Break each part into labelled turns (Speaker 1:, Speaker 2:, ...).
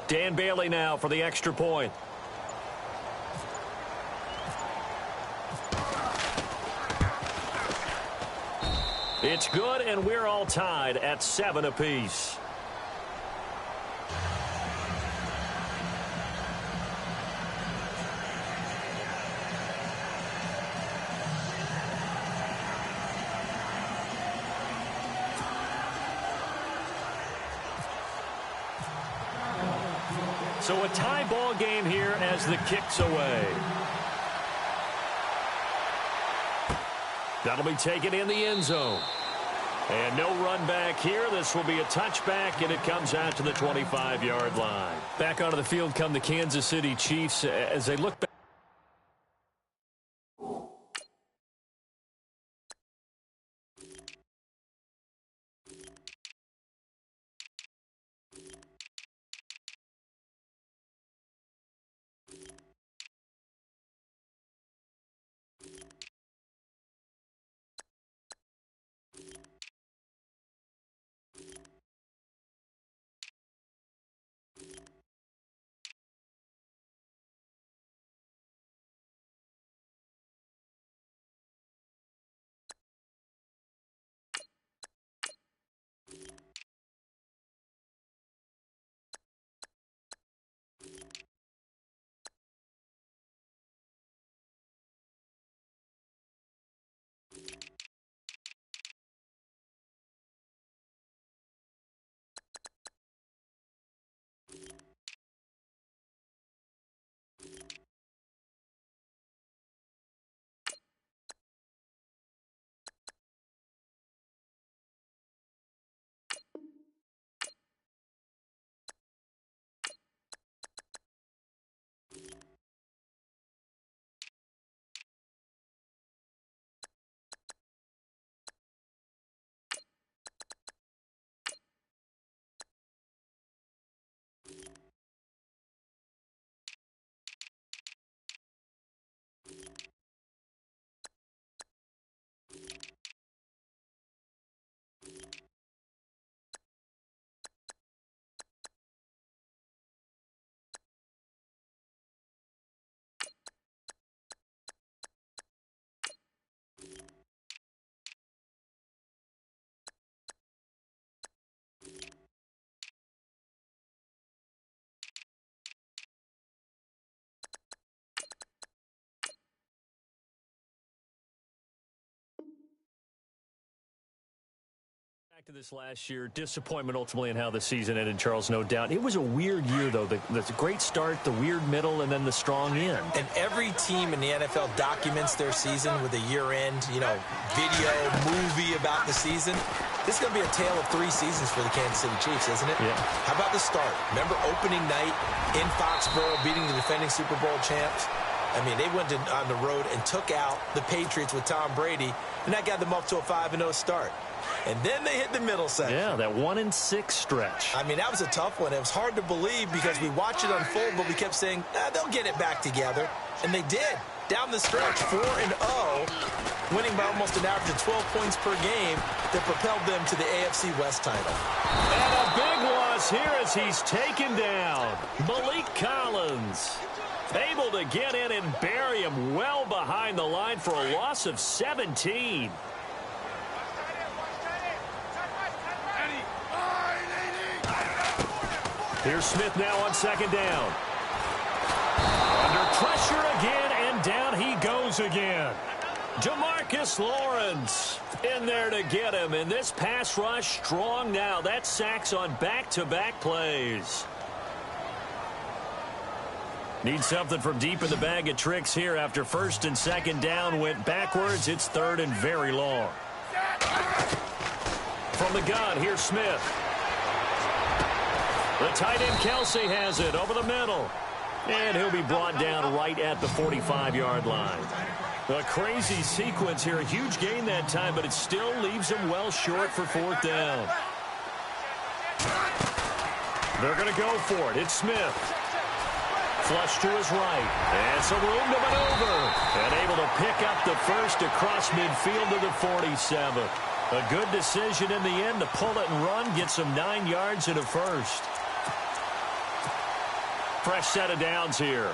Speaker 1: Dan Bailey now for the extra point. It's good, and we're all tied at 7 apiece. So a tie ball game here as the kick's away. That'll be taken in the end zone. And no run back here. This will be a touchback, and it comes out to the 25-yard line.
Speaker 2: Back onto the field come the Kansas City Chiefs as they look back. Back to this last year, disappointment ultimately in how the season ended, Charles, no doubt. It was a weird year, though. The great start, the weird middle, and then the strong end.
Speaker 3: And every team in the NFL documents their season with a year-end, video, movie about the season. This is going to be a tale of 3 seasons for the Kansas City Chiefs, isn't it?
Speaker 1: Yeah.
Speaker 3: How about the start? Remember opening night in Foxborough, beating the defending Super Bowl champs? I mean, they went on the road and took out the Patriots with Tom Brady, and that got them up to a 5-0 start. And then they hit the middle section.
Speaker 1: Yeah, that 1-6 stretch.
Speaker 3: I mean, that was a tough one. It was hard to believe because we watched it unfold, but we kept saying, they'll get it back together. And they did. Down the stretch, 4-0, winning by almost an average of 12 points per game that propelled them to the AFC West title.
Speaker 1: And a big loss here as he's taken down. Malik Collins able to get in and bury him well behind the line for a loss of 17. Here's Smith now on second down. Under pressure again, and down he goes again. Demarcus Lawrence in there to get him, and this pass rush strong now. That's sacks on back-to-back plays. Need something from deep in the bag of tricks here after first and second down went backwards. It's third and very long. From the gun, here's Smith. The tight end Kelsey has it over the middle. And he'll be brought down right at the 45-yard line. A crazy sequence here. A huge gain that time, but it still leaves him well short for fourth down. They're going to go for it. It's Smith. Flush to his right. And some room to maneuver. And able to pick up the first across midfield to the 47. A good decision in the end to pull it and run. Get some 9 yards and a first.
Speaker 2: fresh set of downs here.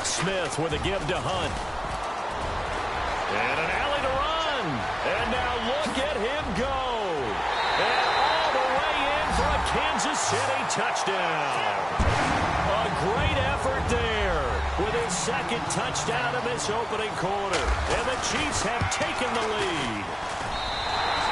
Speaker 2: Smith with a give to Hunt. And an alley to run. And now look at him go. And all the way in for a Kansas City touchdown. A great effort there with his second touchdown of this opening quarter. And the Chiefs have taken the lead.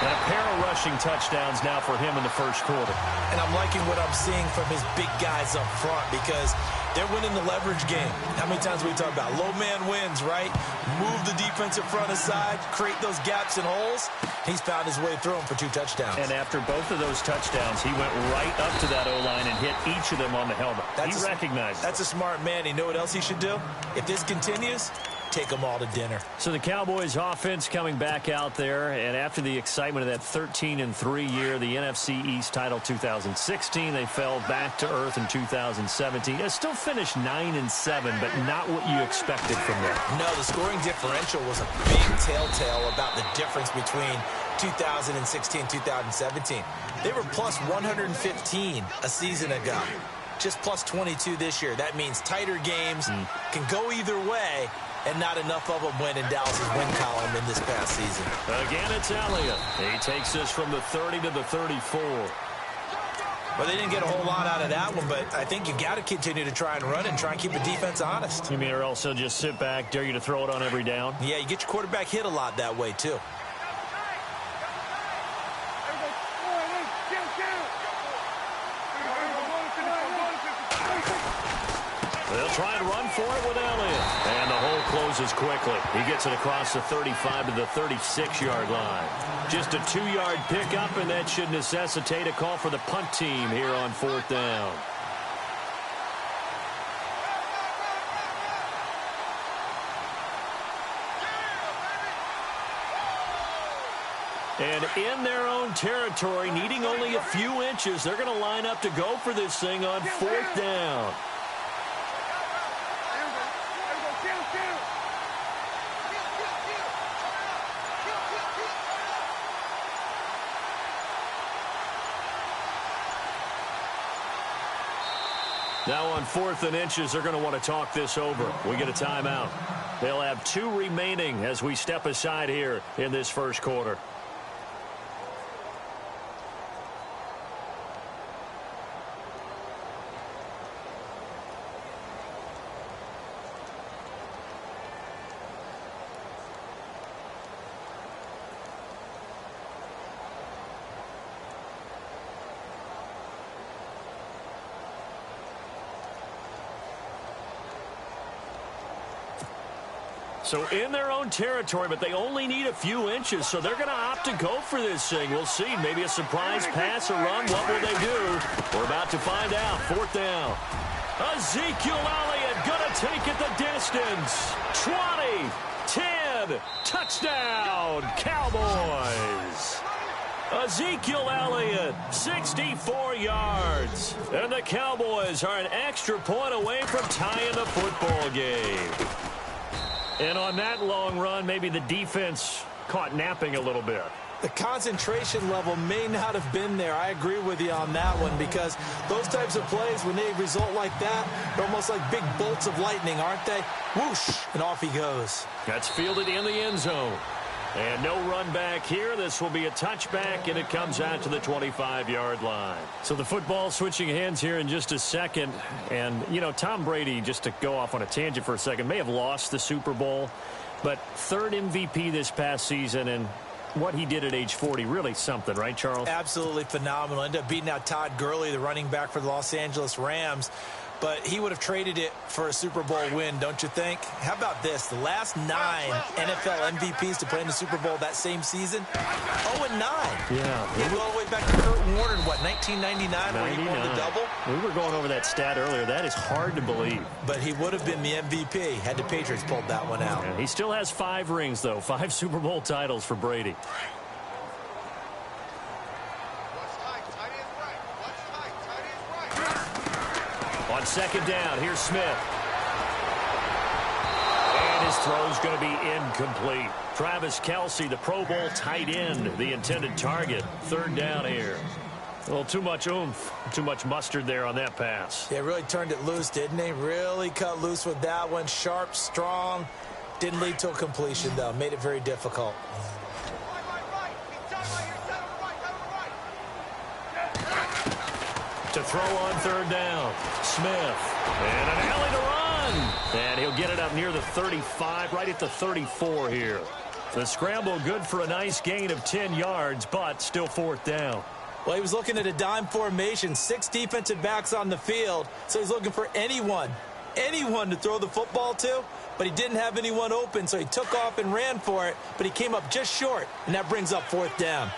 Speaker 2: And a pair of rushing touchdowns now for him in the first quarter.
Speaker 3: And I'm liking what I'm seeing from his big guys up front because they're winning the leverage game. How many times we talk about low man wins, right? Move the defensive front aside, create those gaps and holes. He's found his way through them for 2 touchdowns.
Speaker 2: And after both of those touchdowns, he went right up to that O-line and hit each of them on the helmet. He recognized it.
Speaker 3: That's a smart man. You know what else he should do? If this continues, take them all to dinner.
Speaker 2: So the Cowboys offense coming back out there, and after the excitement of that 13-3 year, the NFC East title 2016, they fell back to earth in 2017. They still finished 9-7, but not what you expected from them.
Speaker 3: No, the scoring differential was a big telltale about the difference between 2016 2017. They were plus 115 a season ago. Just plus 22 this year. That means tighter games can go either way, and not enough of them went in Dallas's win column in this past season.
Speaker 2: Again, it's Elliott. He takes this from the 30 to the 34.
Speaker 3: Well, they didn't get a whole lot out of that one, but I think you got to continue to try and run and try and keep the defense honest.
Speaker 2: You mean or also just sit back, dare you to throw it on every down?
Speaker 3: Yeah, you get your quarterback hit a lot that way, too.
Speaker 2: They'll try and run for it with Elliott. And the hole closes quickly. He gets it across the 35 to the 36-yard line. Just a 2-yard pickup, and that should necessitate a call for the punt team here on 4th down. And in their own territory, needing only a few inches, they're going to line up to go for this thing on 4th down. Now on 4th and inches, they're going to want to talk this over. We get a timeout. They'll have 2 remaining as we step aside here in this first quarter. So in their own territory, but they only need a few inches, so they're going to opt to go for this thing. We'll see. Maybe a surprise pass or run. What will they do? We're about to find out. 4th down. Ezekiel Elliott going to take it the distance. 20, 10, touchdown, Cowboys. Ezekiel Elliott, 64 yards. And the Cowboys are an extra point away from tying the football game. And on that long run, maybe the defense caught napping a little bit.
Speaker 3: The concentration level may not have been there. I agree with you on that one because those types of plays, when they result like that, they're almost like big bolts of lightning, aren't they? Whoosh, and off he goes.
Speaker 2: That's fielded in the end zone. And no run back here. This will be a touchback, and it comes out to the 25-yard line. So the football switching hands here in just a second. And, you know, Tom Brady, just to go off on a tangent for a second, may have lost the Super Bowl, but 3rd MVP this past season, and what he did at age 40, really something, right, Charles?
Speaker 3: Absolutely phenomenal. Ended up beating out Todd Gurley, the running back for the Los Angeles Rams. But he would have traded it for a Super Bowl win, don't you think? How about this? The last 9 NFL MVPs to play in the Super Bowl that same season, 0-9.
Speaker 2: Yeah.
Speaker 3: You go all the way back to Kurt Warner in, what, 1999 where he won the double?
Speaker 2: We were going over that stat earlier. That is hard to believe.
Speaker 3: But he would have been the MVP had the Patriots pulled that one out.
Speaker 2: Yeah, he still has 5 rings, though. 5 Super Bowl titles for Brady. On 2nd down, here's Smith. And
Speaker 1: And his throw's going to be incomplete. Travis Kelce, the Pro Bowl tight end, the intended target. Third down here. A little too much oomph, too much mustard there on that pass.
Speaker 3: Yeah, really turned it loose, didn't he? Really cut loose with that one. Sharp, strong. Didn't lead to a completion, though. Made it very difficult.
Speaker 1: To throw on third down. Smith. And an alley to run. And he'll get it up near the 35, right at the 34 here. The scramble good for a nice gain of 10 yards, but still fourth down.
Speaker 3: Well, he was looking at a dime formation, 6 defensive backs on the field, so he's looking for anyone to throw the football to, but he didn't have anyone open, so he took off and ran for it, but he came up just short, and that brings up fourth down.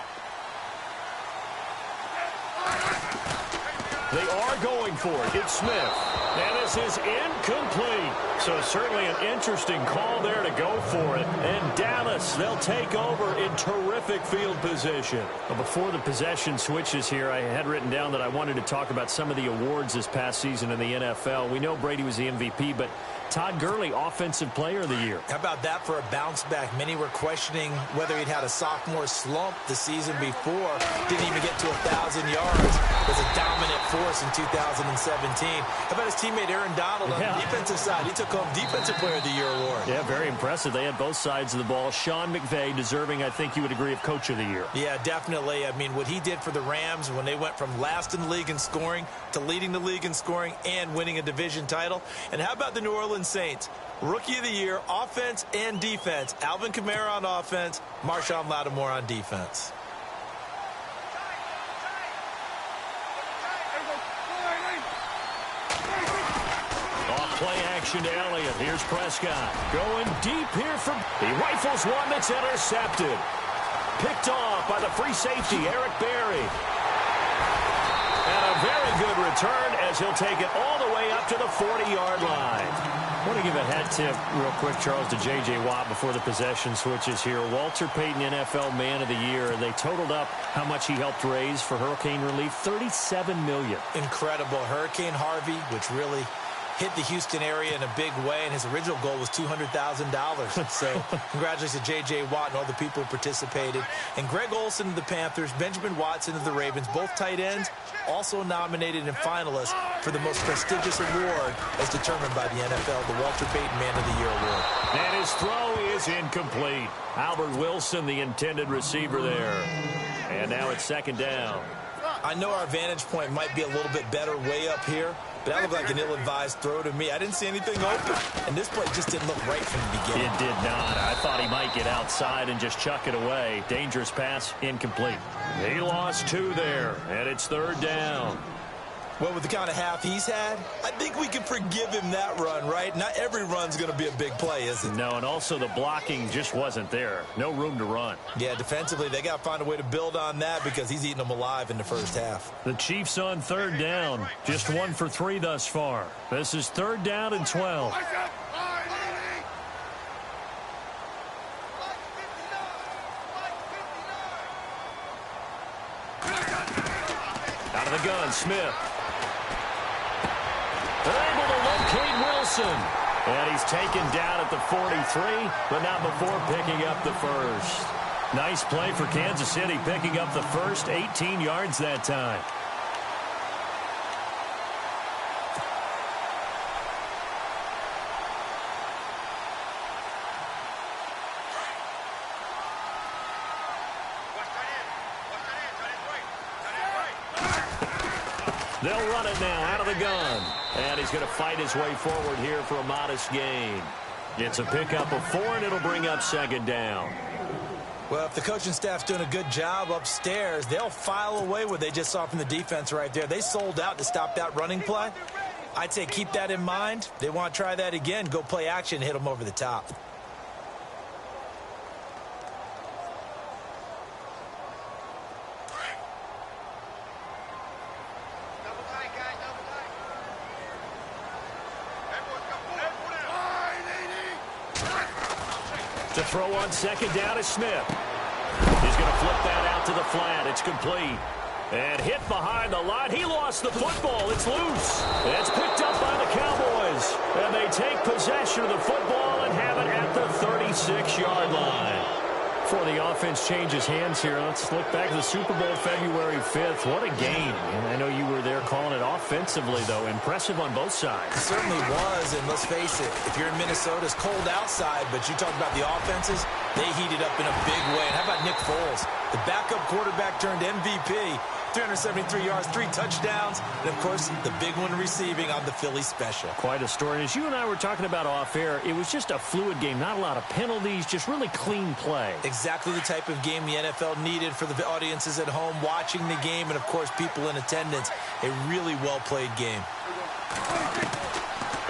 Speaker 1: They are going for it. It's Smith. And this is incomplete. So certainly an interesting call there to go for it. And Dallas, they'll take over in terrific field position. Well, before the possession switches here, I had written down that I wanted to talk about some of the awards this past season in the NFL. We know Brady was the MVP, but Todd Gurley, Offensive Player of the Year.
Speaker 3: How about that for a bounce back? Many were questioning whether he'd had a sophomore slump the season before. Didn't even get to 1,000 yards. Was a dominant force in 2017. How about his teammate Aaron Donald on the defensive side? He took home Defensive Player of the Year award.
Speaker 1: Yeah, very impressive. They had both sides of the ball. Sean McVay deserving, I think you would agree, of Coach of the Year.
Speaker 3: Yeah, definitely. I mean, what he did for the Rams when they went from last in the league in scoring to leading the league in scoring and winning a division title. And how about the New Orleans Saints? Rookie of the Year, offense and defense. Alvin Kamara on offense, Marshawn Lattimore on defense.
Speaker 1: Play action to Elliott. Here's Prescott. Going deep here from... He rifles one that's intercepted. Picked off by the free safety, Eric Berry. And a very good return as he'll take it all the way up to the 40-yard line. I want to give a head tip real quick, Charles, to J.J. Watt before the possession switches here. Walter Payton, NFL Man of the Year. They totaled up how much he helped raise for hurricane relief, $37 million.
Speaker 3: Incredible. Hurricane Harvey, which really hit the Houston area in a big way, and his original goal was $200,000. So congratulations to J.J. Watt and all the people who participated. And Greg Olsen of the Panthers, Benjamin Watson of the Ravens, both tight ends, also nominated and finalists for the most prestigious award as determined by the NFL, the Walter Payton Man of the Year award.
Speaker 1: And his throw is incomplete. Albert Wilson, the intended receiver there. And now it's second down.
Speaker 3: I know our vantage point might be a little bit better way up here, but that looked like an ill-advised throw to me. I didn't see anything open, and this play just didn't look right from the beginning.
Speaker 1: It did not. I thought he might get outside and just chuck it away. Dangerous pass, incomplete. He lost 2 there, and it's third down.
Speaker 3: Well, with the kind of half he's had, I think we can forgive him that run, right? Not every run's going to be a big play, is it?
Speaker 1: No, and also the blocking just wasn't there. No room to run.
Speaker 3: Yeah, defensively, they got to find a way to build on that because he's eating them alive in the first half.
Speaker 1: The Chiefs on third down. Just 1 for 3 thus far. This is third down and 12. Out of the gun, Smith. They're able to locate Wilson. And he's taken down at the 43, but not before picking up the first. Nice play for Kansas City, picking up the first, 18 yards that time. They'll run it now out of the gun. And he's going to fight his way forward here for a modest gain. It's a pickup of 4, and it'll bring up second down.
Speaker 3: Well, if the coaching staff's doing a good job upstairs, they'll file away what they just saw from the defense right there. They sold out to stop that running play. I'd say keep that in mind. They want to try that again. Go play action, hit them over the top.
Speaker 1: To throw on second down is Smith. He's going to flip that out to the flat. It's complete. And hit behind the line. He lost the football. It's loose. It's picked up by the Cowboys. And they take possession of the football and have it
Speaker 2: the 36-yard line. Before the offense changes hands here, let's look back to the Super Bowl February 5th. What a game. And I know you were there calling it offensively, though. Impressive on both sides.
Speaker 3: It certainly was, and let's face it, if you're in Minnesota, it's cold outside, but you talk about the offenses, they heated up in a big way. And how about Nick Foles? The backup quarterback turned MVP, 373 yards, 3 touchdowns, and, of course, the big one receiving on the Philly special.
Speaker 2: Quite a story. And as you and I were talking about off air, it was just a fluid game, not a lot of penalties, just really clean play.
Speaker 3: Exactly the type of game the NFL needed for the audiences at home watching the game and, of course, people in attendance. A really well-played game.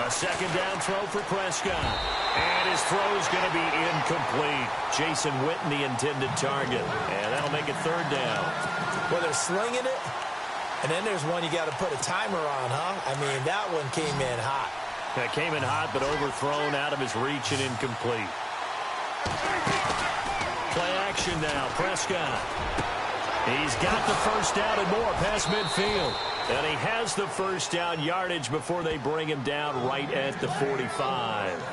Speaker 2: A second down throw for Prescott. And his throw is going to be incomplete. Jason Witten, the intended target. And that'll make it third down.
Speaker 3: Well, they're slinging it. And then there's one you got to put a timer on, huh? I mean, that one came in hot.
Speaker 2: That came in hot, but overthrown, out of his reach and incomplete. Play action now. Prescott. He's got the first down and more past midfield. And he has the first down yardage before they bring him down right at the 45.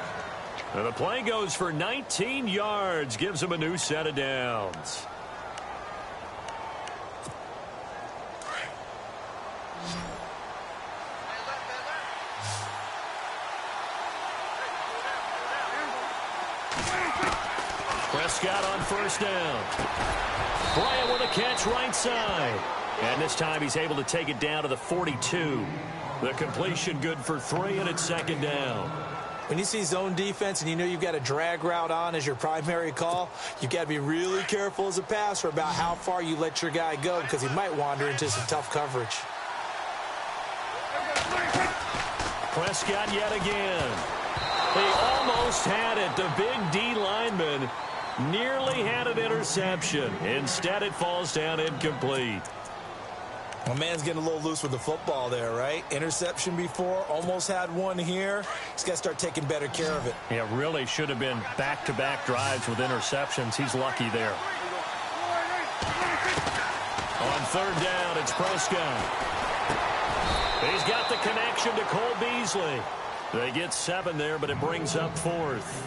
Speaker 2: And the play goes for 19 yards. Gives him a new set of downs. Prescott on first down. Bryant with a catch right side. And this time he's able to take it down to the 42. The completion good for 3, and it's second down.
Speaker 3: When you see zone defense and you know you've got a drag route on as your primary call, you've got to be really careful as a passer about how far you let your guy go because he might wander into some tough coverage.
Speaker 2: Prescott yet again. He almost had it. The big D lineman nearly had an interception. Instead, it falls down incomplete.
Speaker 3: My man's getting a little loose with the football there, right? Interception before, almost had one here. He's got to start taking better care of it.
Speaker 2: Yeah, really should have been back-to-back drives with interceptions. He's lucky there. On third down, it's Prescott. He's got the connection to Cole Beasley. They get 7 there, but it brings up 4th.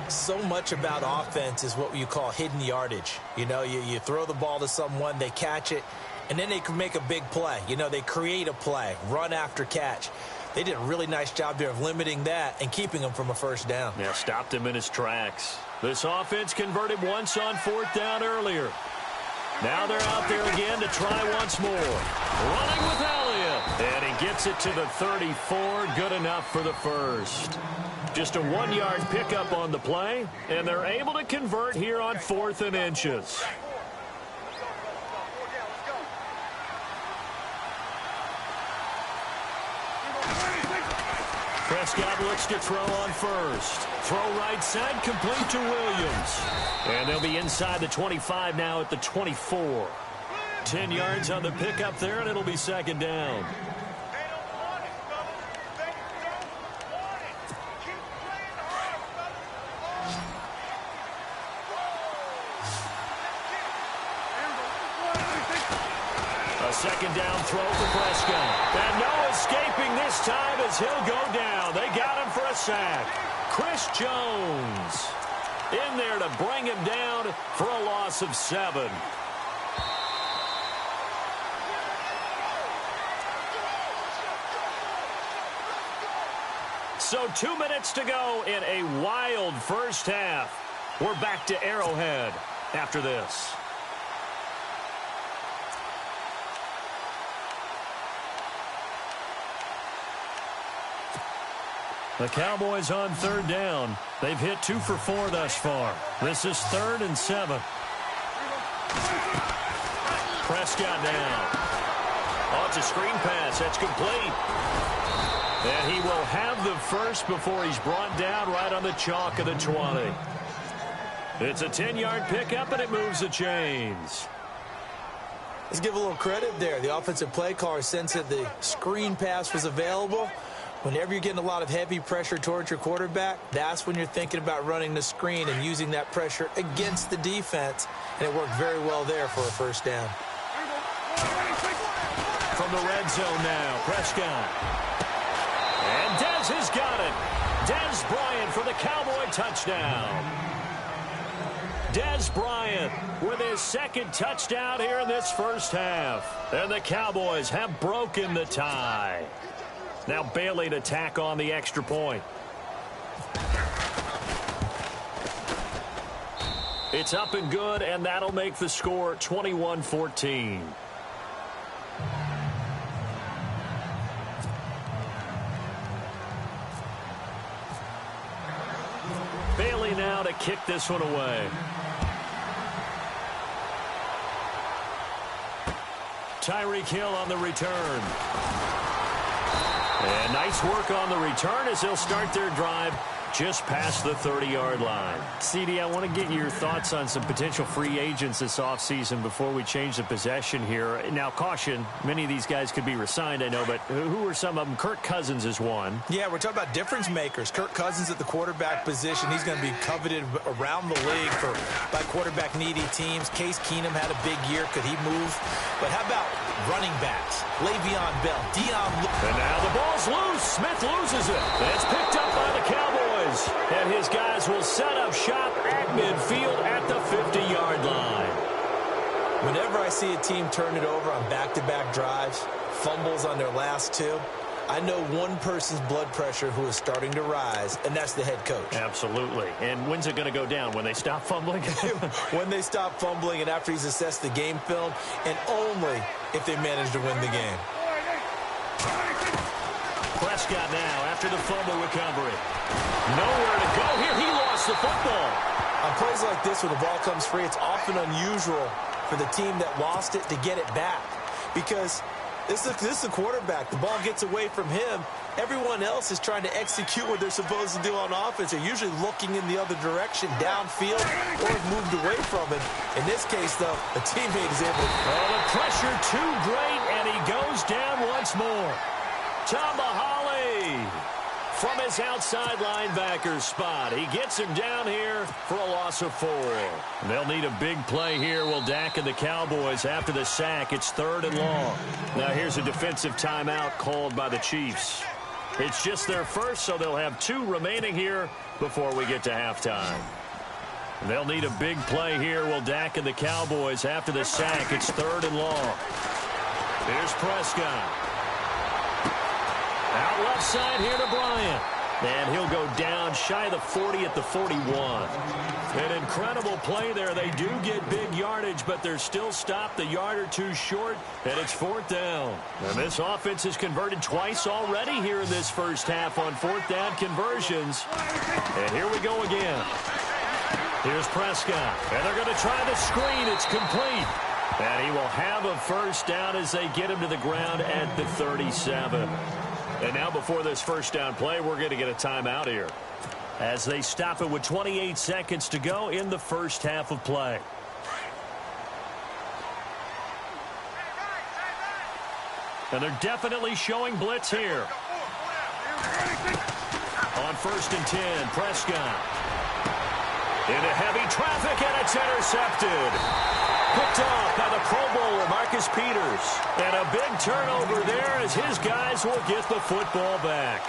Speaker 3: So much about offense is what you call hidden yardage. You know, you throw the ball to someone, they catch it, and then they can make a big play. You know, they create a play, run after catch. They did a really nice job there of limiting that and keeping him from a first down.
Speaker 2: Yeah, stopped him in his tracks. This offense converted once on 4th down earlier. Now they're out there again to try once more. Running with Elliott. And he gets it to the 34. Good enough for the first. Just a 1-yard pickup on the play, and they're able to convert here on 4th and inches. Prescott looks to throw on first. Throw right side, complete to Williams. And they'll be inside the 25 now at the 24. 10 yards on the pickup there, and it'll be second down. A second down throw for Prescott. And no escaping this time as he'll go down. They got him for a sack. Chris Jones in there to bring him down for a loss of 7. So 2 minutes to go in a wild first half. We're back to Arrowhead after this. The Cowboys on third down. They've hit 2 for 4 thus far. This is 3rd and 7. Prescott down. Oh, it's a screen pass. That's complete. And he will have the first before he's brought down right on the chalk of the 20. It's a 10-yard pickup, and it moves the chains.
Speaker 3: Let's give a little credit there. The offensive play caller sensed that the screen pass was available. Whenever you're getting a lot of heavy pressure towards your quarterback, that's when you're thinking about running the screen and using that pressure against the defense. And it worked very well there for a first down.
Speaker 2: From the red zone now, Prescott. And Dez has got it.
Speaker 1: Dez Bryant for the Cowboy touchdown. Dez Bryant with his second touchdown here in this first half. And the Cowboys have broken the tie. Now Bailey to tack on the extra point. It's up and good, and that'll make the score 21-14. Bailey now to kick this one away. Tyreek Hill on the return. And nice work on the return as they'll start their drive just past the 30-yard line. CD, I want to get your thoughts on some potential free agents this offseason before we change the possession here. Now, caution, many of these guys could be re-signed, I know, but who are some of them? Kirk Cousins is one.
Speaker 3: Yeah, we're talking about difference makers. Kirk Cousins at the quarterback position. He's going to be coveted around the league by quarterback-needy teams. Case Keenum had a big year. Could he move? But how about running backs? Le'Veon Bell, Dion.
Speaker 1: And now the ball's loose. Smith loses it. It's picked up by the Cowboys. And his guys will set up shop at midfield at the 50-yard line.
Speaker 3: Whenever I see a team turn it over on back-to-back drives, fumbles on their last two, I know one person's blood pressure who is starting to rise, and that's the head coach.
Speaker 1: Absolutely. And when's it going to go down? When they stop fumbling?
Speaker 3: When they stop fumbling and after he's assessed the game film, and only if they manage to win the game.
Speaker 1: Prescott now after the fumble recovery. Nowhere to go here. He lost the football.
Speaker 3: On plays like this, when the ball comes free, it's often unusual for the team that lost it to get it back. Because this is the quarterback. The ball gets away from him. Everyone else is trying to execute what they're supposed to do on offense. They're usually looking in the other direction, downfield, or have moved away from it. In this case, though, the teammate is able to...
Speaker 1: Oh, the pressure too great, and he goes down once more. Tamahali from his outside linebacker spot. He gets him down here for a loss of 4. They'll need a big play here. Will Dak and the Cowboys after the sack. It's 3rd and long. Now here's a defensive timeout called by the Chiefs. It's just their first, so they'll have 2 remaining here before we get to halftime. They'll need a big play here. Will Dak and the Cowboys after the sack. It's 3rd and long. Here's Prescott. Out left side here to Bryant. And he'll go down shy of the 40 at the 41. An incredible play there. They do get big yardage, but they're still stopped a yard or 2 short, and it's 4th down. And this offense has converted twice already here in this first half on 4th down conversions. And here we go again. Here's Prescott. And they're going to try the screen. It's complete. And he will have a first down as they get him to the ground at the 37. And now before this first down play, we're going to get a timeout here as they stop it with 28 seconds to go in the first half of play. And they're definitely showing blitz here. On 1st and 10, Prescott. Into heavy traffic, and it's intercepted. Picked off by the Pro Bowler, Marcus Peters. And a big turnover there as his guys will get the football back.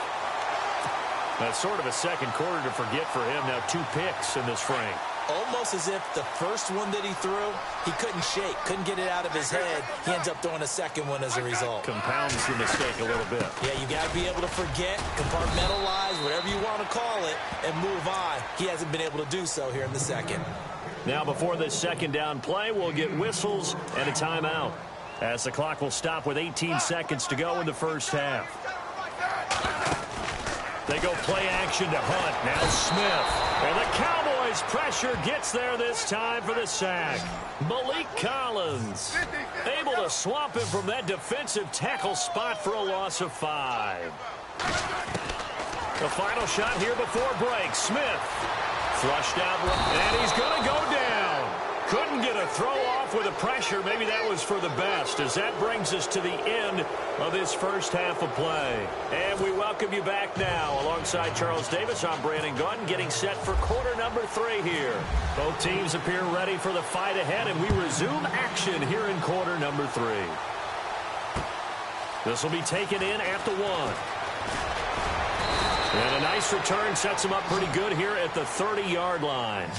Speaker 1: That's sort of a second quarter to forget for him. Now 2 picks in this frame.
Speaker 3: Almost as if the first one that he threw, he couldn't shake, couldn't get it out of his head. He ends up throwing a second one as a result.
Speaker 1: Compounds the mistake a little bit.
Speaker 3: Yeah, you got to be able to forget, compartmentalize, whatever you want to call it, and move on. He hasn't been able to do so here in the second.
Speaker 1: Now before this second down play, we'll get whistles and a timeout as the clock will stop with 18 seconds to go in the first half. They go play action to Hunt. Now Smith. And the Cowboys pressure gets there this time for the sack. Malik Collins able to swamp him from that defensive tackle spot for a loss of 5. The final shot here before break. Smith. Flushed out, and he's going to go down. Couldn't get a throw off with the pressure. Maybe that was for the best, as that brings us to the end of this first half of play. And we welcome you back now. Alongside Charles Davis, I'm Brandon Gautin, getting set for quarter number 3 here. Both teams appear ready for the fight ahead, and we resume action here in quarter number 3. This will be taken in at the 1.
Speaker 2: And a nice return sets him up pretty good here at the 30-yard line.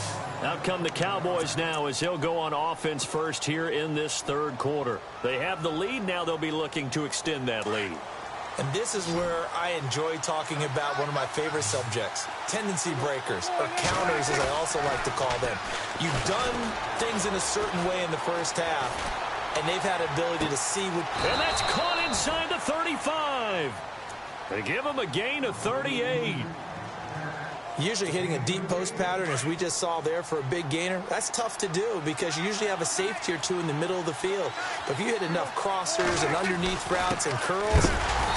Speaker 2: Out come the Cowboys now as he'll go on offense first here in this third quarter. They have the lead. Now they'll be looking to extend that lead.
Speaker 3: And this is where I enjoy talking about one of my favorite subjects, tendency breakers, or counters as I also like to call them. You've done things in a certain way in the first half, and they've had ability to see what...
Speaker 2: And that's caught inside the 35. They give him a gain of 38.
Speaker 3: Usually hitting a deep post pattern, as we just saw there for a big gainer, that's tough to do because you usually have a safety or two in the middle of the field. But if you hit enough crossers and underneath routes and curls,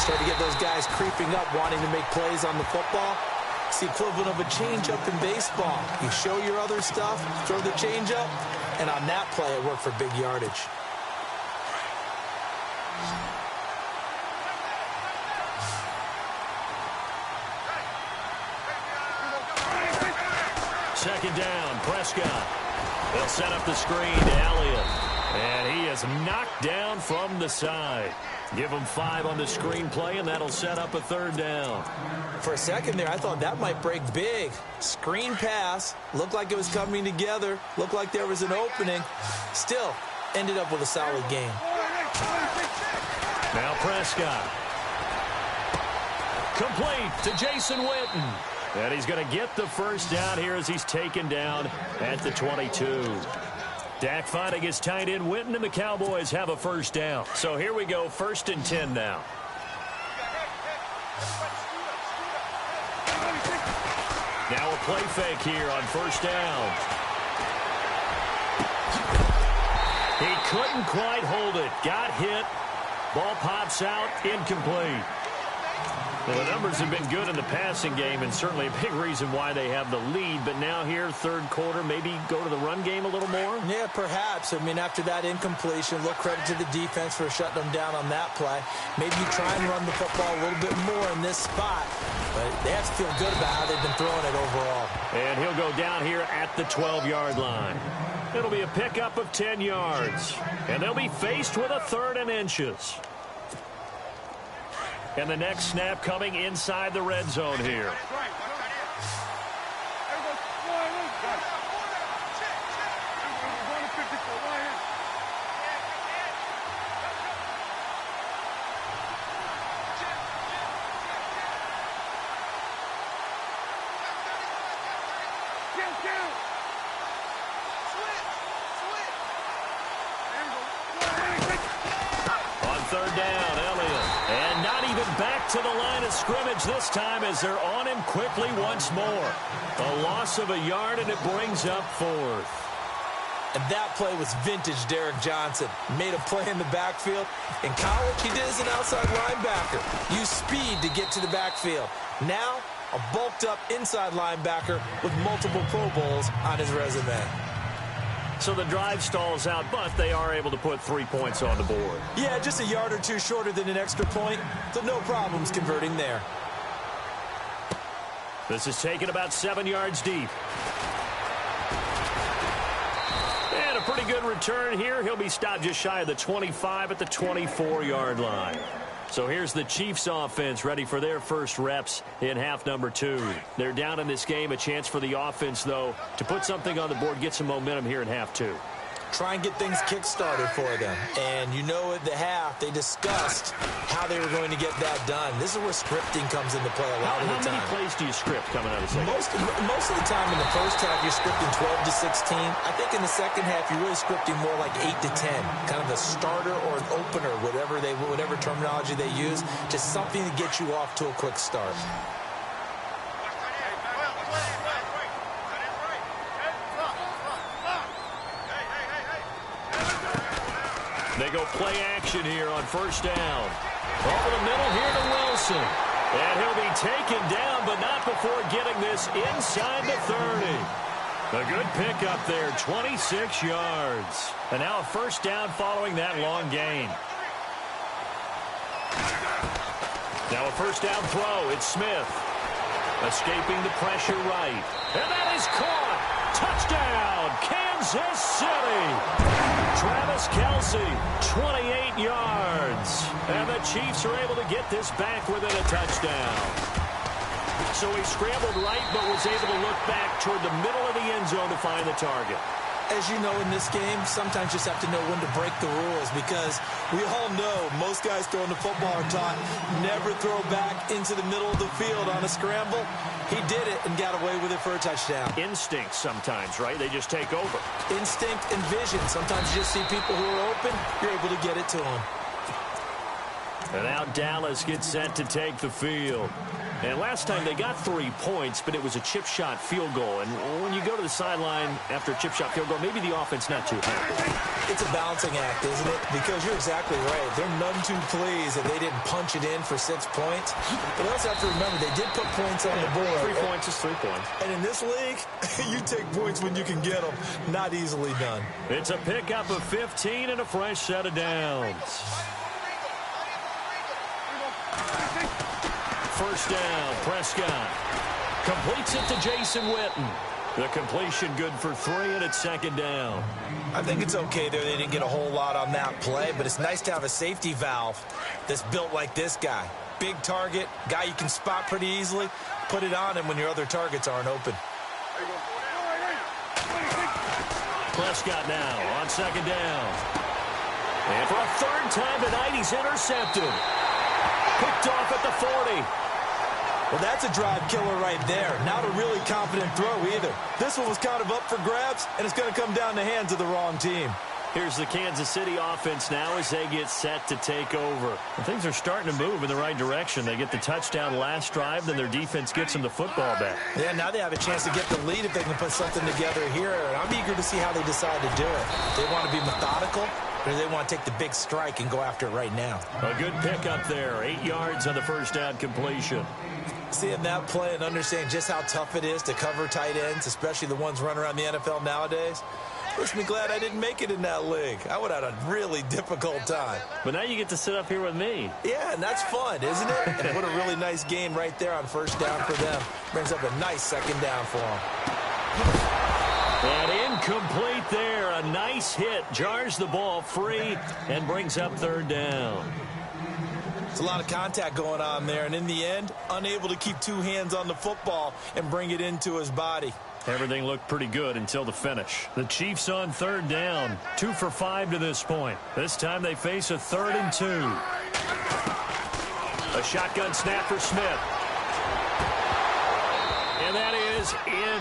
Speaker 3: start to get those guys creeping up, wanting to make plays on the football. It's the equivalent of a changeup in baseball. You show your other stuff, throw the changeup, and on that play, it worked for big yardage.
Speaker 2: Second down, Prescott. They'll set up the screen to Elliott. And he is knocked down from the side. Give him 5 on the screen play, and that'll set up a third down.
Speaker 3: For a second there, I thought that might break big. Screen pass. Looked like it was coming together. Looked like there was an opening. Still, ended up with a solid game.
Speaker 2: Now Prescott. Complete to Jason Witten. And he's going to get the first down here as he's taken down at the 22. Dak finding his tight end Witten, and the Cowboys have a first down. So here we go, 1st and 10 now. Now a play fake here on 1st down. He couldn't quite hold it. Got hit. Ball pops out, incomplete. Well, the numbers have been good in the passing game, and certainly a big reason why they have the lead. But now here, third quarter, maybe go to the run game a little more?
Speaker 3: Yeah, perhaps. I mean, after that incompletion, a little credit to the defense for shutting them down on that play. Maybe you try and run the football a little bit more in this spot. But they have to feel good about how they've been throwing it overall.
Speaker 2: And he'll go down here at the 12-yard line. It'll be a pickup of 10 yards. And they'll be faced with a 3rd and inches. And the next snap coming inside the red zone here. On 3rd down, Elliott. And not even back to the line of scrimmage this time as they're on him quickly once more. A loss of a yard, and it brings up 4th.
Speaker 3: And that play was vintage Derek Johnson. Made a play in the backfield. In college, he did as an outside linebacker. Used speed to get to the backfield. Now, a bulked-up inside linebacker with multiple Pro Bowls on his resume.
Speaker 2: So the drive stalls out, but they are able to put 3 points on the board.
Speaker 3: Yeah, just a yard or two shorter than an extra point, so no problems converting there.
Speaker 2: This is taken about 7 yards deep. And a pretty good return here. He'll be stopped just shy of the 25 at the 24-yard line. So here's the Chiefs offense ready for their first reps in half number 2. They're down in this game. A chance for the offense, though, to put something on the board, get some momentum here in half 2.
Speaker 3: Try and get things kick-started for them. And you know at the half, they discussed how they were going to get that done. This is where scripting comes into play a lot of the time.
Speaker 2: How many plays do you script coming out of the second?
Speaker 3: Most of the time in the first half, you're scripting 12 to 16. I think in the second half, you're really scripting more like 8 to 10. Kind of a starter or an opener, whatever terminology they use. Just something to get you off to a quick start.
Speaker 2: They go play action here on 1st down. Over the middle here to Wilson. And he'll be taken down, but not before getting this inside the 30. A good pickup there, 26 yards. And now a 1st down following that long gain. Now a 1st down throw. It's Smith. Escaping the pressure right. And that is caught. Touchdown, Kansas City. Travis Kelce, 28 yards. And the Chiefs are able to get this back within a touchdown. So he scrambled right, but was able to look back toward the middle of the end zone to find the target.
Speaker 3: As you know, in this game, sometimes you just have to know when to break the rules, because we all know most guys throwing the football are taught never throw back into the middle of the field on a scramble. He did it and got away with it for a touchdown.
Speaker 2: Instinct sometimes, right? They just take over.
Speaker 3: Instinct and vision. Sometimes you just see people who are open, you're able to get it to them.
Speaker 2: And now Dallas gets set to take the field. And last time they got 3 points, but it was a chip shot field goal. And when you go to the sideline after a chip shot field goal, maybe the offense not too happy.
Speaker 3: It's a balancing act, isn't it? Because you're exactly right. They're none too pleased that they didn't punch it in for 6 points. But they also have to remember they did put points on the board.
Speaker 2: 3 points is 3 points.
Speaker 3: And in this league, you take points when you can get them. Not easily done.
Speaker 2: It's a pickup of 15 and a fresh set of downs. First down, Prescott completes it to Jason Witten. The completion good for 3, and it's second down.
Speaker 3: I think it's okay there. They didn't get a whole lot on that play, but it's nice to have a safety valve that's built like this guy. Big target, guy you can spot pretty easily. Put it on him when your other targets aren't open.
Speaker 2: Prescott now on second down. And for a third time tonight, he's intercepted. Picked off at the 40.
Speaker 3: Well, that's a drive killer right there. Not a really confident throw either. This one was kind of up for grabs, and it's going to come down the hands of the wrong team.
Speaker 2: Here's the Kansas City offense now as they get set to take over. And things are starting to move in the right direction. They get the touchdown last drive, then their defense gets them the football back.
Speaker 3: Yeah, now they have a chance to get the lead if they can put something together here. And I'm eager to see how they decide to do it. They want to be methodical, or do they want to take the big strike and go after it right now?
Speaker 2: A good pickup there. 8 yards on the first down completion.
Speaker 3: Seeing that play and understanding just how tough it is to cover tight ends, especially the ones running around the NFL nowadays, makes me glad I didn't make it in that league. I would have had a really difficult time.
Speaker 2: But now you get to sit up here with me.
Speaker 3: Yeah, and that's fun, isn't it? And what a really nice game right there on first down for them. Brings up a nice second down for them.
Speaker 2: And incomplete there. A nice hit. Jars the ball free and brings up third down.
Speaker 3: It's a lot of contact going on there, and in the end, unable to keep 2 hands on the football and bring it into his body.
Speaker 2: Everything looked pretty good until the finish. The Chiefs on third down. 2 for 5 to this point. This time they face a 3rd and 2. A shotgun snap for Smith. And that is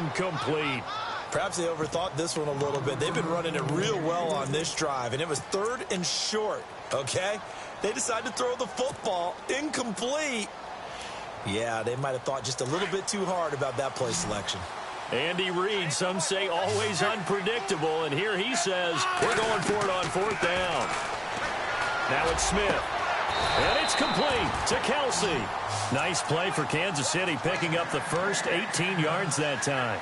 Speaker 2: incomplete.
Speaker 3: Perhaps they overthought this one a little bit. They've been running it real well on this drive, and it was 3rd and short, okay? They decided to throw the football incomplete. Yeah, they might have thought just a little bit too hard about that play selection.
Speaker 2: Andy Reid, some say always unpredictable, and here he says we're going for it on 4th down. Now it's Smith, and it's complete to Kelsey. Nice play for Kansas City, picking up the first 18 yards that time.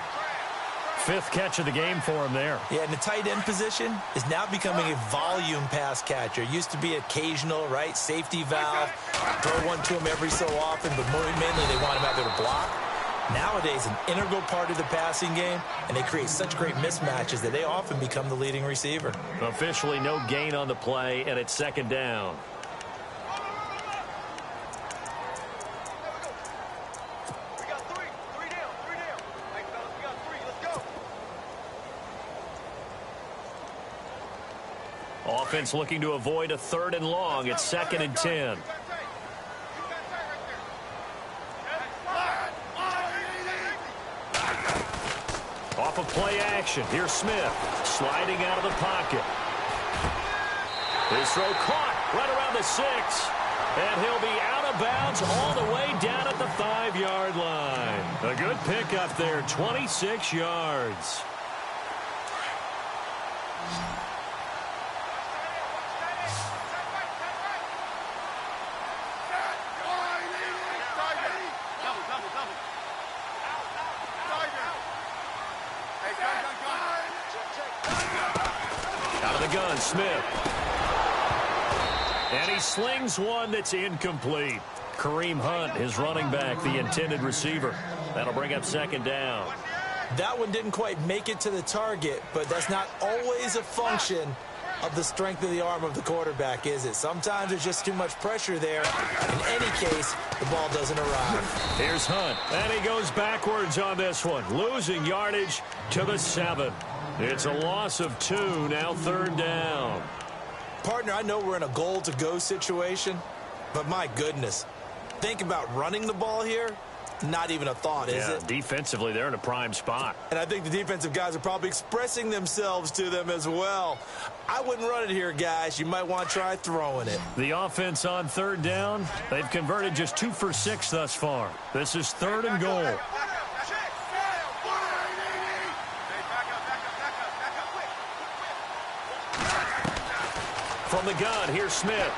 Speaker 2: 5th catch of the game for him there. Yeah,
Speaker 3: and the tight end position is now becoming a volume pass catcher. Used to be occasional, right? Safety valve. Throw one to him every so often, but mainly they want him out there to block. Nowadays, an integral part of the passing game, and they create such great mismatches that they often become the leading receiver.
Speaker 2: Officially no gain on the play, and it's 2nd down. Offense looking to avoid a 3rd and long. It's 2nd and 10. Off of play action. Here's Smith sliding out of the pocket. His throw caught right around the 6. And he'll be out of bounds all the way down at the 5-yard line. A good pickup there, 26 yards. Out of the gun, Smith. And he slings one that's incomplete. Kareem Hunt, his running back, the intended receiver. That'll bring up 2nd down.
Speaker 3: That one didn't quite make it to the target, but that's not always a function of the strength of the arm of the quarterback, is it? Sometimes there's just too much pressure there. In any case, the ball doesn't arrive.
Speaker 1: Here's Hunt, and he goes backwards on this one, losing yardage to the 7. It's a loss of 2, now 3rd down.
Speaker 3: Partner, I know we're in a goal-to-go situation, but my goodness, think about running the ball here. Not even a thought, is it?
Speaker 1: Defensively, they're in a prime spot.
Speaker 3: And I think the defensive guys are probably expressing themselves to them as well. I wouldn't run it here, guys. You might want to try throwing it.
Speaker 1: The offense on 3rd down, they've converted just 2 for 6 thus far. This is 3rd and goal. From the gun, here's Smith.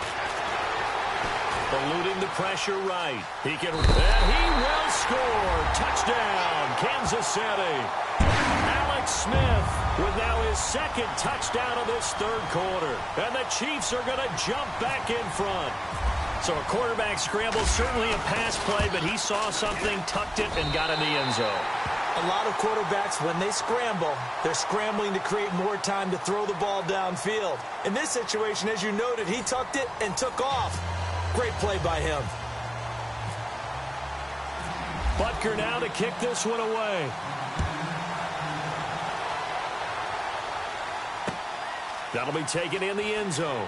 Speaker 1: Eluding the pressure right. And he will score. Touchdown, Kansas City. Alex Smith with now his 2nd touchdown of this 3rd quarter. And the Chiefs are going to jump back in front. So a quarterback scramble, certainly a pass play, but he saw something, tucked it, and got in the end zone.
Speaker 3: A lot of quarterbacks, when they scramble, they're scrambling to create more time to throw the ball downfield. In this situation, as you noted, he tucked it and took off. Great play by him.
Speaker 1: Butker now to kick this one away. That'll be taken in the end zone.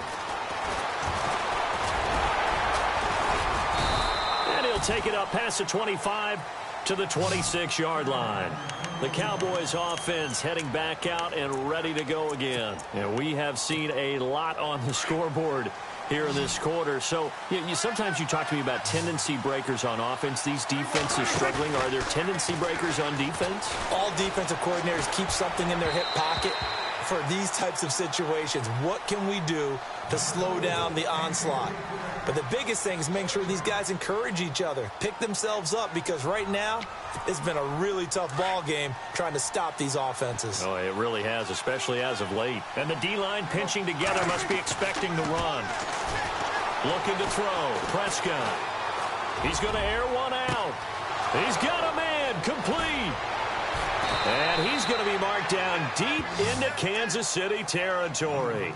Speaker 1: And he'll take it up past the 25 to the 26-yard line. The Cowboys offense heading back out and ready to go again. And we have seen a lot on the scoreboard here in this quarter. So sometimes you talk to me about tendency breakers on offense. These defenses struggling. Are there tendency breakers on defense?
Speaker 3: All defensive coordinators keep something in their hip pocket for these types of situations. What can we do to slow down the onslaught? But the biggest thing is make sure these guys encourage each other, pick themselves up, because right now it's been a really tough ball game trying to stop these offenses.
Speaker 1: Oh, it really has, especially as of late. And the D-line pinching together must be expecting the run. Looking to throw. Prescott. He's going to air one out. He's got a man. Complete. And he's going to be marked down deep into Kansas City territory.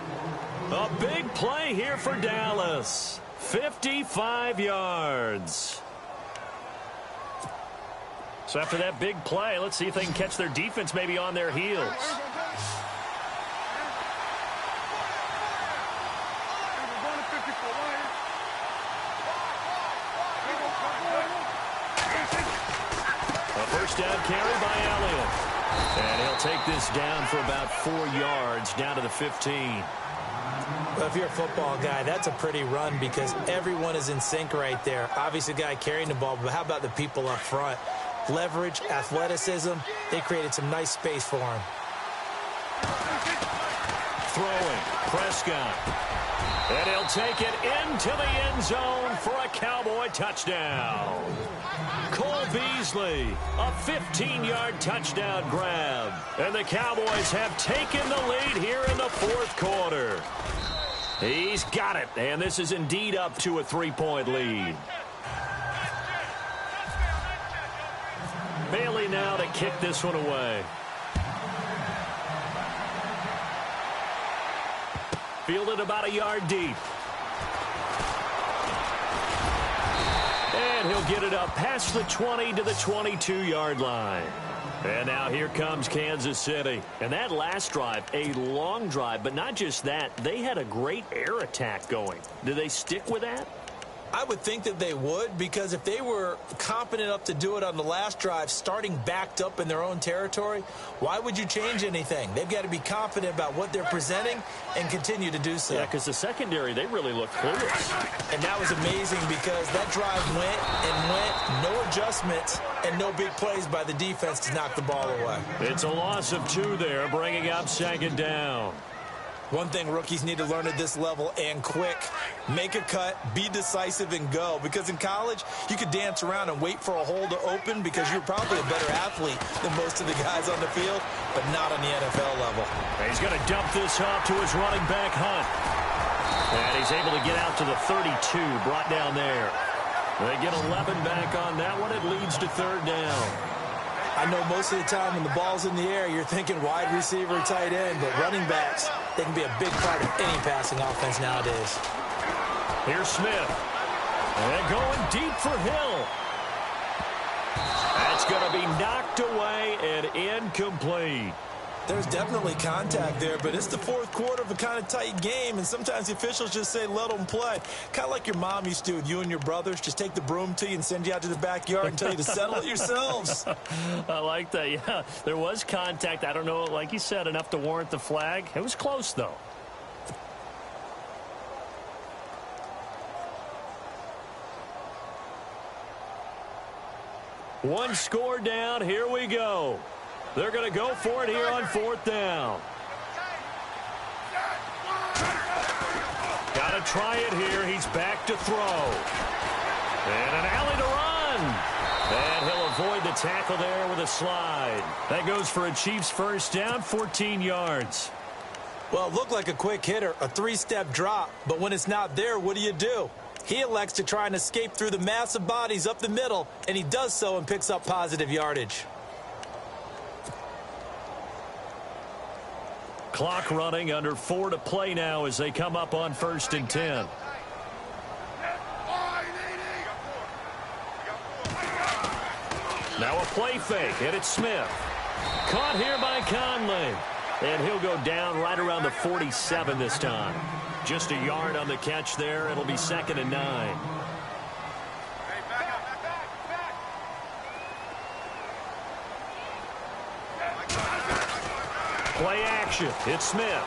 Speaker 1: A big play here for Dallas. 55 yards. So after that big play, let's see if they can catch their defense maybe on their heels. A first down carry by Elliott. And he'll take this down for about 4 yards, down to the 15.
Speaker 3: Well, if you're a football guy, that's a pretty run because everyone is in sync right there. Obviously, the guy carrying the ball, but how about the people up front? Leverage, athleticism, they created some nice space for him.
Speaker 1: Throwing, Prescott. And he'll take it into the end zone for a Cowboy touchdown. Cole Beasley, a 15-yard touchdown grab. And the Cowboys have taken the lead here in the 4th quarter. He's got it, and this is indeed up to a 3-point lead. Bailey now to kick this one away. Fielded about a yard deep. And he'll get it up past the 20 to the 22-yard line. And now here comes Kansas City. And that last drive, a long drive, but not just that. They had a great air attack going. Do they stick with that?
Speaker 3: I would think that they would, because if they were competent enough to do it on the last drive, starting backed up in their own territory, why would you change anything? They've got to be confident about what they're presenting and continue to do so.
Speaker 1: Yeah, because the secondary, they really looked clueless.
Speaker 3: And that was amazing because that drive went and went, no adjustments and no big plays by the defense to knock the ball away.
Speaker 1: It's a loss of 2 there, bringing up 2nd down.
Speaker 3: One thing rookies need to learn at this level, and quick, make a cut, be decisive, and go. Because in college, you could dance around and wait for a hole to open because you're probably a better athlete than most of the guys on the field, but not on the NFL level.
Speaker 1: He's going to dump this off to his running back, Hunt. And he's able to get out to the 32, brought down there. They get 11 back on that one. It leads to 3rd down.
Speaker 3: I know most of the time when the ball's in the air, you're thinking wide receiver, tight end, but running backs, they can be a big part of any passing offense nowadays.
Speaker 1: Here's Smith. And going deep for Hill. That's going to be knocked away and incomplete.
Speaker 3: There's definitely contact there, but it's the fourth quarter of a kind of tight game, and sometimes the officials just say, let them play. Kind of like your mom used to do with you and your brothers. Just take the broom to you and send you out to the backyard and tell you to settle it yourselves.
Speaker 2: I like that, yeah. There was contact. I don't know, like you said, enough to warrant the flag. It was close, though.
Speaker 1: One score down. Here we go. They're going to go for it here on fourth down. Got to try it here. He's back to throw. And an alley to run. And he'll avoid the tackle there with a slide. That goes for a Chiefs first down, 14 yards.
Speaker 3: Well, it looked like a quick hitter, a three-step drop. But when it's not there, what do? He elects to try and escape through the massive bodies up the middle, and he does so and picks up positive yardage.
Speaker 1: Clock running, under 4 to play now as they come up on 1st and 10. Now a play fake, and it's Smith. Caught here by Conley. And he'll go down right around the 47 this time. Just a yard on the catch there. It'll be 2nd and 9. Play action. It's Smith.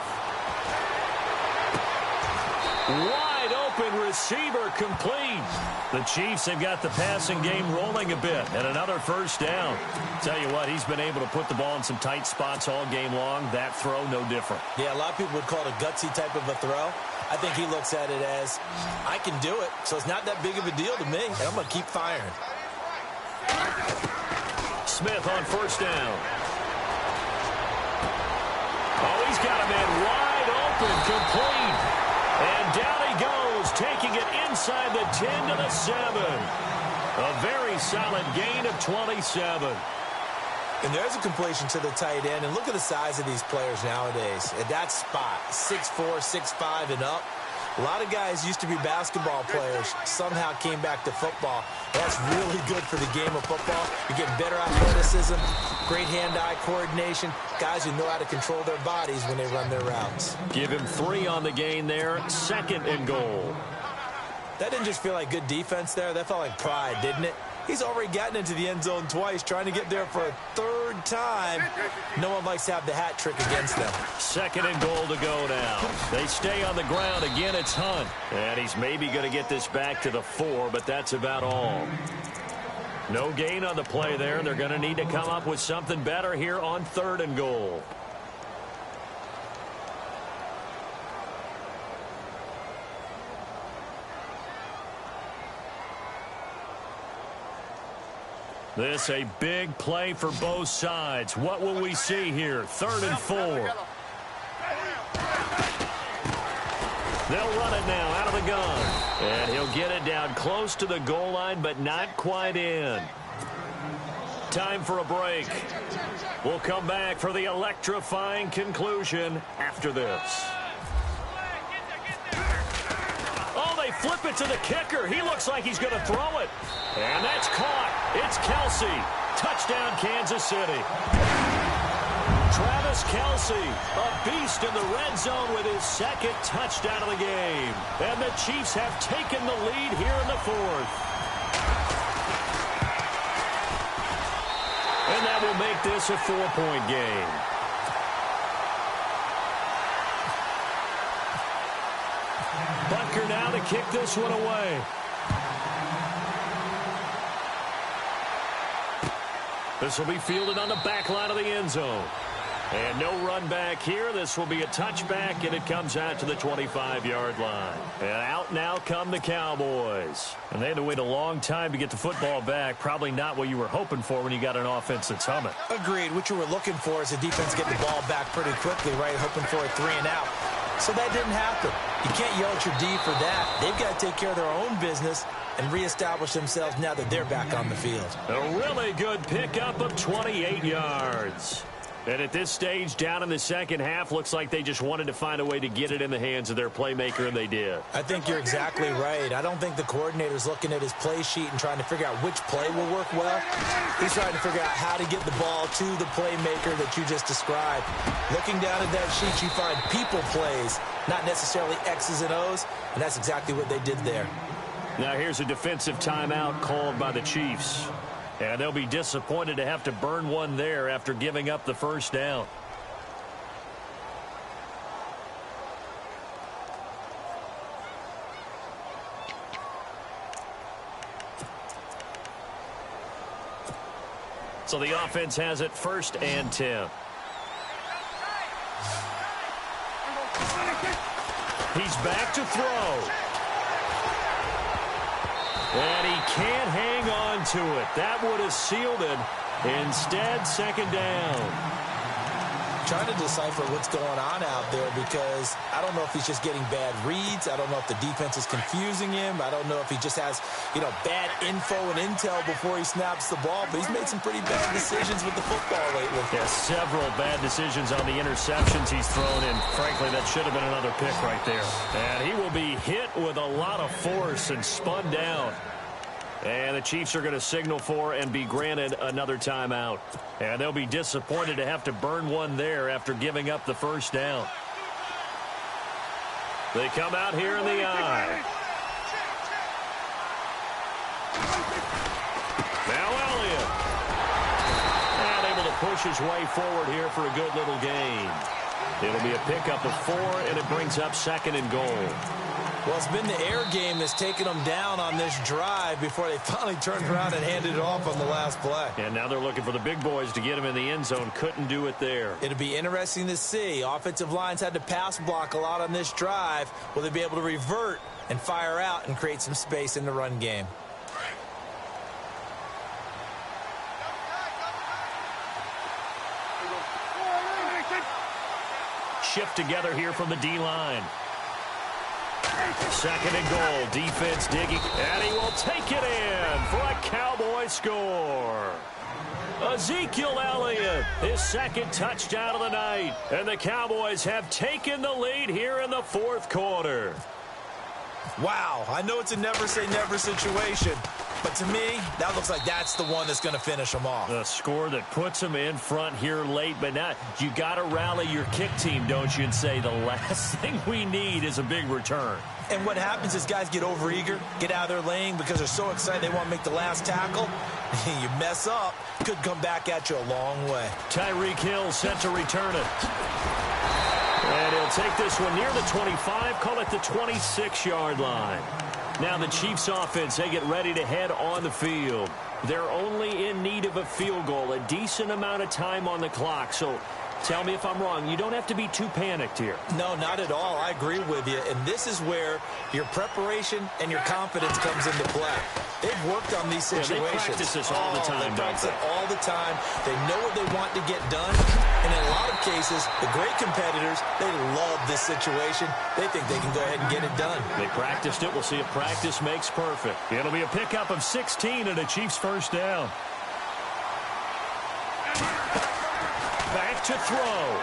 Speaker 1: Wide open receiver complete. The Chiefs have got the passing game rolling a bit. And another first down. Tell you what, he's been able to put the ball in some tight spots all game long. That throw, no different.
Speaker 3: Yeah, a lot of people would call it a gutsy type of a throw. I think he looks at it as, I can do it, so it's not that big of a deal to me, and I'm going to keep firing.
Speaker 1: Smith on first down. Oh, he's got a man wide open, complete. And down he goes, taking it inside the 10 to the 7. A very solid gain of 27.
Speaker 3: And there's a completion to the tight end. And look at the size of these players nowadays. At that spot, 6'4", 6'5", and up. A lot of guys used to be basketball players, somehow came back to football. That's really good for the game of football. You're getting better athleticism, great hand-eye coordination, guys who know how to control their bodies when they run their routes.
Speaker 1: Give him 3 on the gain there, 2nd and goal.
Speaker 3: That didn't just feel like good defense there. That felt like pride, didn't it? He's already gotten into the end zone twice, trying to get there for a 3rd time. No one likes to have the hat trick against them.
Speaker 1: 2nd and goal to go now. They stay on the ground. Again, it's Hunt. And he's maybe going to get this back to the 4, but that's about all. No gain on the play there. They're going to need to come up with something better here on 3rd and goal. This a big play for both sides. What will we see here? 3rd and 4. They'll run it now out of the gun. And he'll get it down close to the goal line, but not quite in. Time for a break. We'll come back for the electrifying conclusion after this. Oh, they flip it to the kicker. He looks like he's going to throw it. And that's caught. It's Kelsey. Touchdown, Kansas City. Travis Kelsey, a beast in the red zone with his 2nd touchdown of the game. And the Chiefs have taken the lead here in the 4th. And that will make this a 4-point game. Butker now to kick this one away. This will be fielded on the back line of the end zone. And no run back here. This will be a touchback, and it comes out to the 25-yard line. And out now come the Cowboys. And they had to wait a long time to get the football back. Probably not what you were hoping for when you got an offense that's humming.
Speaker 3: Agreed. What you were looking for is the defense getting the ball back pretty quickly, right? Hoping for a 3-and-out. So that didn't happen. You can't yell at your D for that. They've got to take care of their own business and reestablish themselves now that they're back on the field.
Speaker 2: A really good pickup of 28 yards. And at this stage, down in the second half, looks like they just wanted to find a way to get it in the hands of their playmaker, and they did.
Speaker 3: I think you're exactly right. I don't think the coordinator's looking at his play sheet and trying to figure out which play will work well. He's trying to figure out how to get the ball to the playmaker that you just described. Looking down at that sheet, you find people plays, not necessarily X's and O's, and that's exactly what they did there.
Speaker 2: Now here's a defensive timeout called by the Chiefs. And they'll be disappointed to have to burn one there after giving up the first down. So the offense has it 1st and 10. He's back to throw. And he can't hang on to it. That would have sealed it. Instead, 2nd down.
Speaker 3: Trying to decipher what's going on out there because I don't know if he's just getting bad reads. I don't know if the defense is confusing him. I don't know if he just has, bad info and intel before he snaps the ball. But he's made some pretty bad decisions with the football lately.
Speaker 2: Yeah, several bad decisions on the interceptions he's thrown in. Frankly, that should have been another pick right there. And he will be hit with a lot of force and spun down. And the Chiefs are going to signal for and be granted another timeout. And they'll be disappointed to have to burn one there after giving up the first down. They come out here in the eye. Now Elliott. And able to push his way forward here for a good little gain. It'll be a pickup of 4, and it brings up 2nd and goal.
Speaker 3: Well, it's been the air game that's taken them down on this drive before they finally turned around and handed it off on the last play.
Speaker 2: And now they're looking for the big boys to get him in the end zone. Couldn't do it there.
Speaker 3: It'll be interesting to see. Offensive lines had to pass block a lot on this drive. Will they be able to revert and fire out and create some space in the run game?
Speaker 2: Shift together here from the D-line. 2nd and goal. Defense digging. And he will take it in for a Cowboy score. Ezekiel Elliott, his 2nd touchdown of the night. And the Cowboys have taken the lead here in the 4th quarter.
Speaker 3: Wow, I know it's a never-say-never situation, but to me, that looks like that's the one that's going to finish them off.
Speaker 2: A score that puts them in front here late, but now you got to rally your kick team, don't you, and say the last thing we need is a big return.
Speaker 3: And what happens is guys get overeager, get out of their lane because they're so excited they want to make the last tackle. You mess up, could come back at you a long way.
Speaker 2: Tyreek Hill set to return it. And he'll take this one near the 25, call it the 26-yard line. Now the Chiefs offense, they get ready to head on the field. They're only in need of a field goal, a decent amount of time on the clock. So tell me if I'm wrong. You don't have to be too panicked here.
Speaker 3: No, not at all. I agree with you. And this is where your preparation and your confidence comes into play. They've worked on these situations.
Speaker 2: Yeah, they practice this all the time,
Speaker 3: they practice it all the time. They know what they want to get done. And in a lot of cases, the great competitors, they love this situation. They think they can go ahead and get it done.
Speaker 2: They practiced it. We'll see if practice makes perfect. It'll be a pickup of 16 and a Chiefs first down. Back to throw.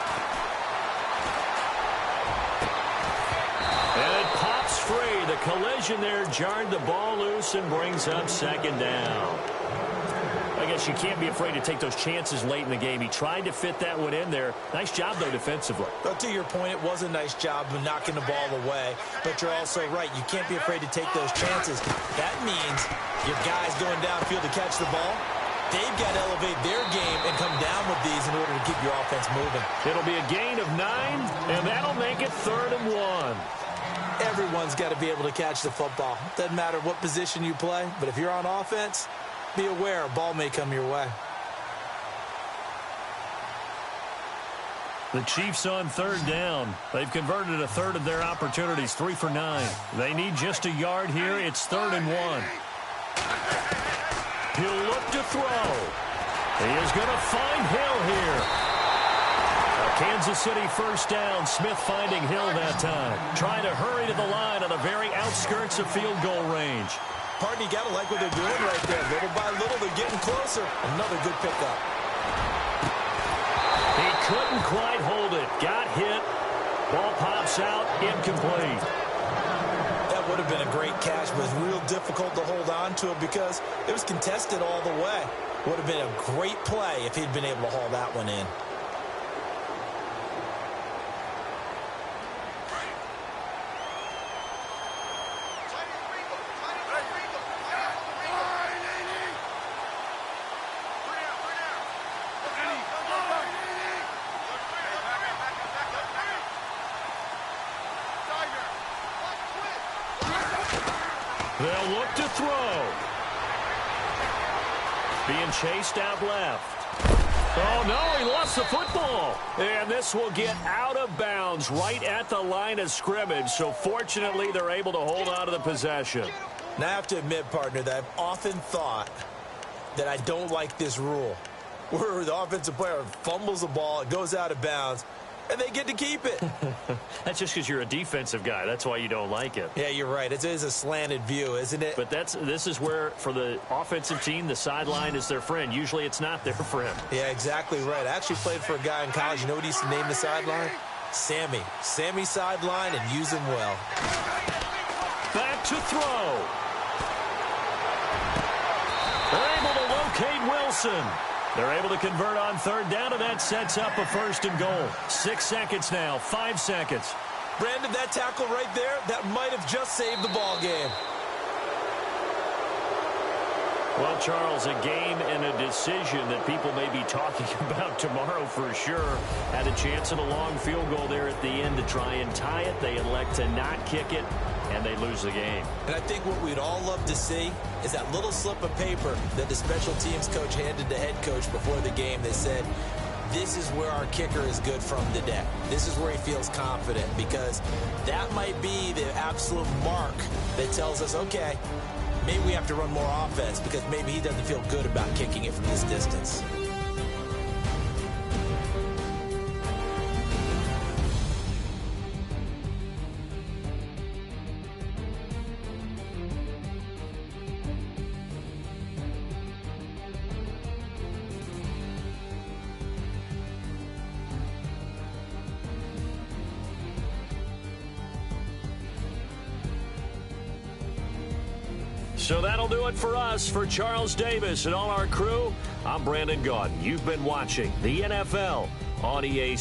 Speaker 2: And it pops free. The collision there jarred the ball loose and brings up 2nd down. I guess you can't be afraid to take those chances late in the game. He tried to fit that one in there. Nice job, though, defensively.
Speaker 3: But to your point, it was a nice job of knocking the ball away. But you're also right. You can't be afraid to take those chances. That means your guys going downfield to catch the ball, they've got to elevate their game and come down with these in order to keep your offense moving.
Speaker 2: It'll be a gain of 9, and that'll make it 3rd and 1.
Speaker 3: Everyone's got to be able to catch the football. Doesn't matter what position you play, but if you're on offense, be aware a ball may come your way.
Speaker 2: The Chiefs on 3rd down. They've converted a third of their opportunities, 3 for 9. They need just a yard here. It's 3rd and 1. He'll look to throw. He is going to find Hill here.
Speaker 1: Kansas City first down. Smith finding Hill that time. Trying to hurry to the line on the very outskirts of field goal range.
Speaker 3: Pardon, you got to like what they're doing right there. Little by little, they're getting closer. Another good pickup.
Speaker 1: He couldn't quite hold it. Got hit. Ball pops out. Incomplete.
Speaker 3: That would have been a great catch, but it was real difficult to hold on to it because it was contested all the way. Would have been a great play if he'd been able to haul that one in.
Speaker 1: They'll look to throw. Being chased out left. Oh, no, he lost the football. And this will get out of bounds right at the line of scrimmage. So, fortunately, they're able to hold on to the possession.
Speaker 3: Now, I have to admit, partner, that I've often thought that I don't like this rule, where the offensive player fumbles the ball, it goes out of bounds, and they get to keep it.
Speaker 1: That's just because you're a defensive guy. That's why you don't like it.
Speaker 3: Yeah, you're right. It is a slanted view, isn't it?
Speaker 1: But this is where, for the offensive team, the sideline is their friend. Usually it's not their friend.
Speaker 3: Yeah, exactly right. I actually played for a guy in college. You know what he used to name the sideline? Sammy. Sammy sideline, and use him well.
Speaker 1: Back to throw. They're able to locate Wilson. They're able to convert on third down, and that sets up a first and goal. 6 seconds now, 5 seconds.
Speaker 3: Brandon, that tackle right there, that might have just saved the ball game.
Speaker 1: Well, Charles, a game and a decision that people may be talking about tomorrow for sure. Had a chance at a long field goal there at the end to try and tie it. They elect to not kick it, and they lose the game.
Speaker 3: And I think what we'd all love to see is that little slip of paper that the special teams coach handed the head coach before the game. They said, this is where our kicker is good from today. This is where he feels confident, because that might be the absolute mark that tells us, okay, maybe we have to run more offense because maybe he doesn't feel good about kicking it from this distance.
Speaker 1: So that'll do it for us. For Charles Davis and all our crew, I'm Brandon Gaudin. You've been watching the NFL on EA